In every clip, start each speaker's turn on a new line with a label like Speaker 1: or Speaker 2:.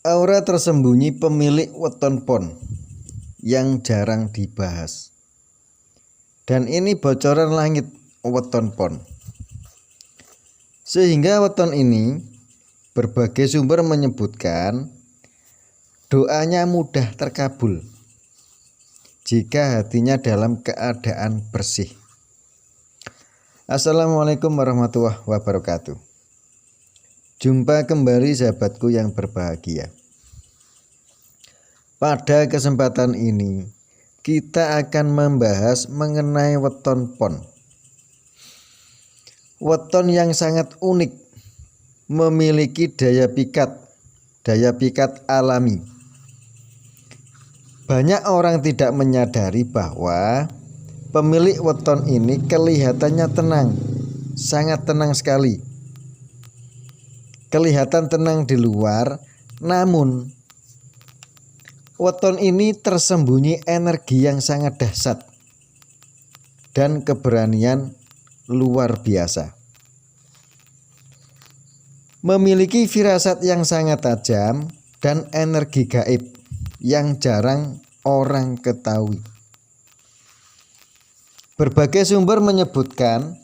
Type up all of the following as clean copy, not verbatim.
Speaker 1: Aura tersembunyi pemilik weton pon yang jarang dibahas. Dan ini bocoran langit weton pon. Sehingga weton ini berbagai sumber menyebutkan doanya mudah terkabul jika hatinya dalam keadaan bersih. Assalamualaikum warahmatullahi wabarakatuh. Jumpa kembali sahabatku yang berbahagia. Pada kesempatan ini kita akan membahas mengenai weton pon. Weton yang sangat unik, memiliki daya pikat alami. Banyak orang tidak menyadari bahwa pemilik weton ini kelihatannya tenang, sangat tenang sekali. Kelihatan tenang di luar, namun weton ini tersembunyi energi yang sangat dahsyat dan keberanian luar biasa. Memiliki firasat yang sangat tajam dan energi gaib yang jarang orang ketahui. Berbagai sumber menyebutkan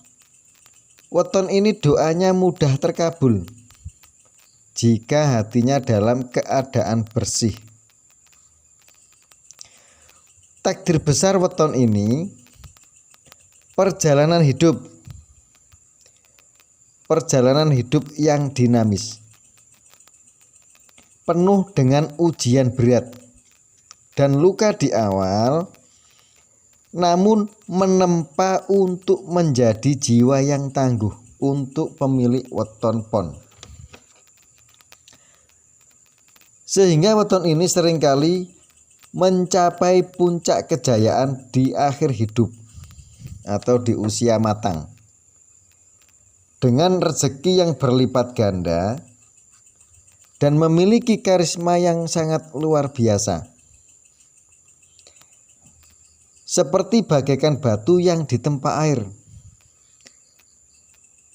Speaker 1: weton ini doanya mudah terkabul jika hatinya dalam keadaan bersih. Takdir besar weton ini perjalanan hidup yang dinamis, penuh dengan ujian berat dan luka di awal, namun menempa untuk menjadi jiwa yang tangguh untuk pemilik weton pon. Sehingga weton ini seringkali mencapai puncak kejayaan di akhir hidup atau di usia matang dengan rezeki yang berlipat ganda dan memiliki karisma yang sangat luar biasa, seperti bagaikan batu yang ditempa air,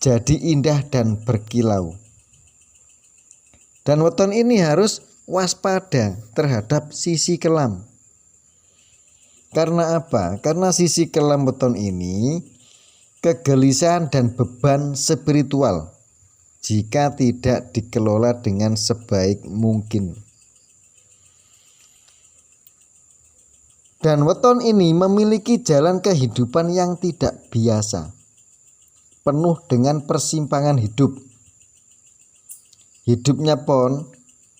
Speaker 1: jadi indah dan berkilau. Dan weton ini harus waspada terhadap sisi kelam. Karena apa? Karena sisi kelam weton ini kegelisahan dan beban spiritual jika tidak dikelola dengan sebaik mungkin. Dan weton ini memiliki jalan kehidupan yang tidak biasa, penuh dengan persimpangan hidup. Hidupnya pon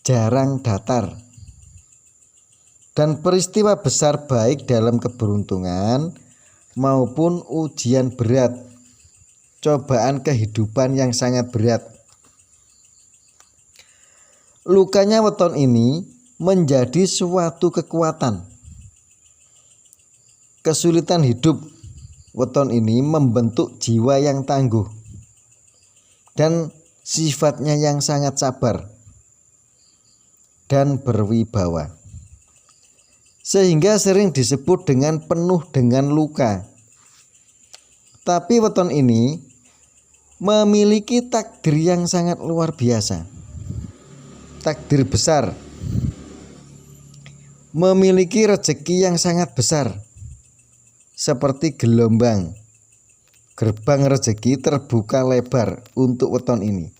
Speaker 1: jarang datar, dan peristiwa besar baik dalam keberuntungan maupun ujian berat, cobaan kehidupan yang sangat berat. Lukanya weton ini menjadi suatu kekuatan. Kesulitan hidup weton ini membentuk jiwa yang tangguh dan sifatnya yang sangat sabar dan berwibawa, sehingga sering disebut dengan penuh dengan luka. Tapi weton ini memiliki takdir yang sangat luar biasa, takdir besar, memiliki rezeki yang sangat besar, seperti gelombang. Gerbang rezeki terbuka lebar untuk weton ini,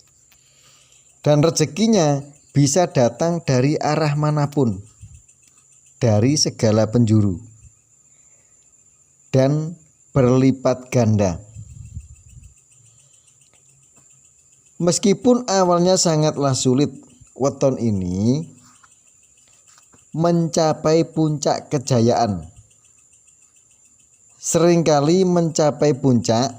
Speaker 1: dan rezekinya bisa datang dari arah manapun, dari segala penjuru, dan berlipat ganda. Meskipun awalnya sangatlah sulit, weton ini mencapai puncak kejayaan. Seringkali mencapai puncak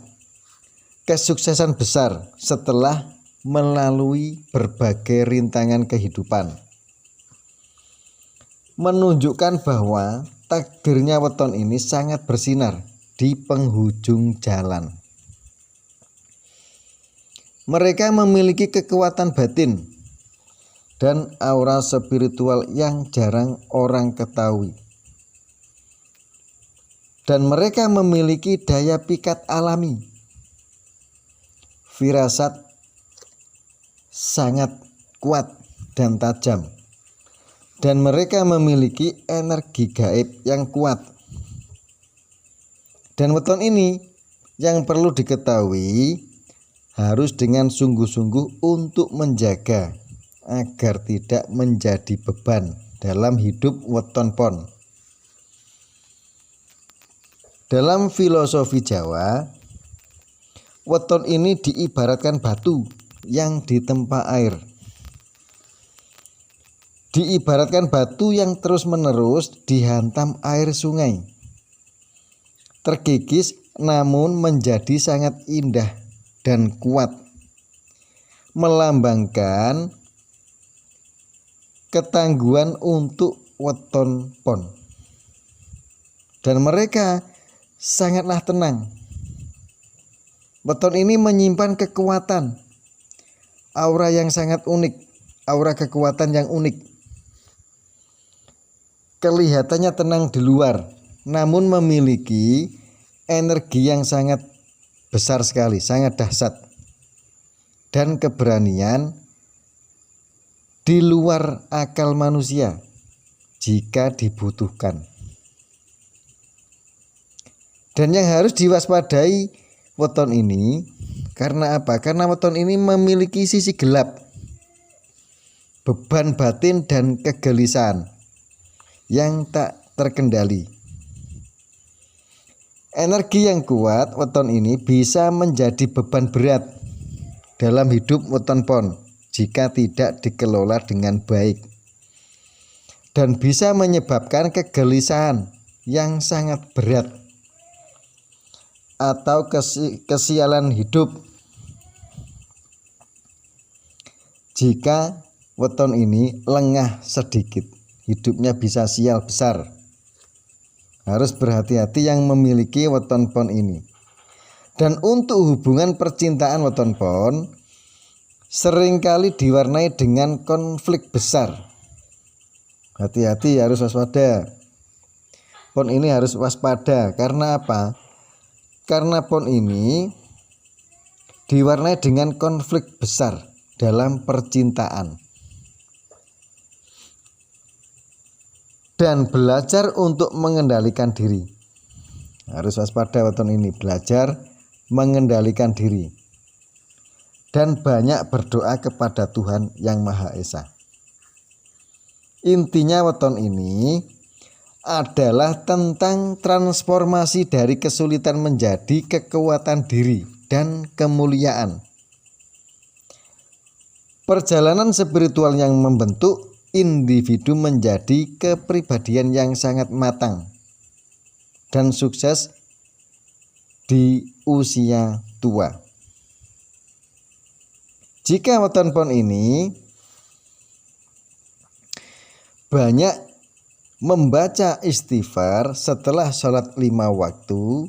Speaker 1: kesuksesan besar setelah melalui berbagai rintangan kehidupan, menunjukkan bahwa takdirnya weton ini sangat bersinar di penghujung jalan. Mereka memiliki kekuatan batin dan aura spiritual yang jarang orang ketahui, dan mereka memiliki daya pikat alami, firasat sangat kuat dan tajam dan mereka memiliki energi gaib yang kuat. Dan weton ini yang perlu diketahui, harus dengan sungguh-sungguh untuk menjaga agar tidak menjadi beban dalam hidup weton pon. Dalam filosofi Jawa, weton ini diibaratkan batu yang ditempa air. Diibaratkan batu yang terus-menerus dihantam air sungai. Terkikis namun menjadi sangat indah dan kuat, melambangkan ketangguhan untuk weton pon. Dan mereka sangatlah tenang. Weton ini menyimpan kekuatan, aura yang sangat unik, aura kekuatan yang unik. Kelihatannya tenang di luar, namun memiliki energi yang sangat besar sekali, sangat dahsyat, dan keberanian di luar akal manusia jika dibutuhkan. Dan yang harus diwaspadai weton ini, karena apa? Karena weton ini memiliki sisi gelap, beban batin dan kegelisahan yang tak terkendali. Energi yang kuat weton ini bisa menjadi beban berat dalam hidup weton pon jika tidak dikelola dengan baik, dan bisa menyebabkan kegelisahan yang sangat berat atau kesialan hidup jika weton ini lengah sedikit, hidupnya bisa sial besar. Harus berhati-hati yang memiliki weton pon ini. Dan untuk hubungan percintaan weton pon seringkali diwarnai dengan konflik besar. Hati-hati, harus waspada. Pon ini harus waspada. Karena apa? Karena pon ini diwarnai dengan konflik besar dalam percintaan. Dan belajar untuk mengendalikan diri. Harus waspada weton ini, belajar mengendalikan diri. Dan banyak berdoa kepada Tuhan Yang Maha Esa. Intinya weton ini adalah tentang transformasi dari kesulitan menjadi kekuatan diri dan kemuliaan. Perjalanan spiritual yang membentuk individu menjadi kepribadian yang sangat matang dan sukses di usia tua. Jika weton pon ini banyak membaca istighfar setelah sholat 5 waktu,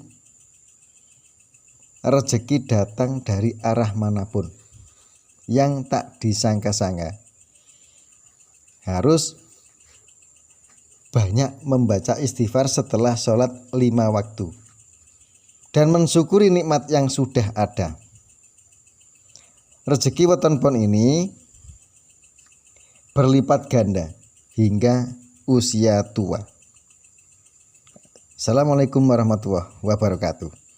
Speaker 1: rezeki datang dari arah manapun yang tak disangka-sangka. Harus banyak membaca istighfar setelah sholat 5 waktu dan mensyukuri nikmat yang sudah ada. Rezeki weton pon ini berlipat ganda hingga usia tua. Assalamualaikum warahmatullahi wabarakatuh.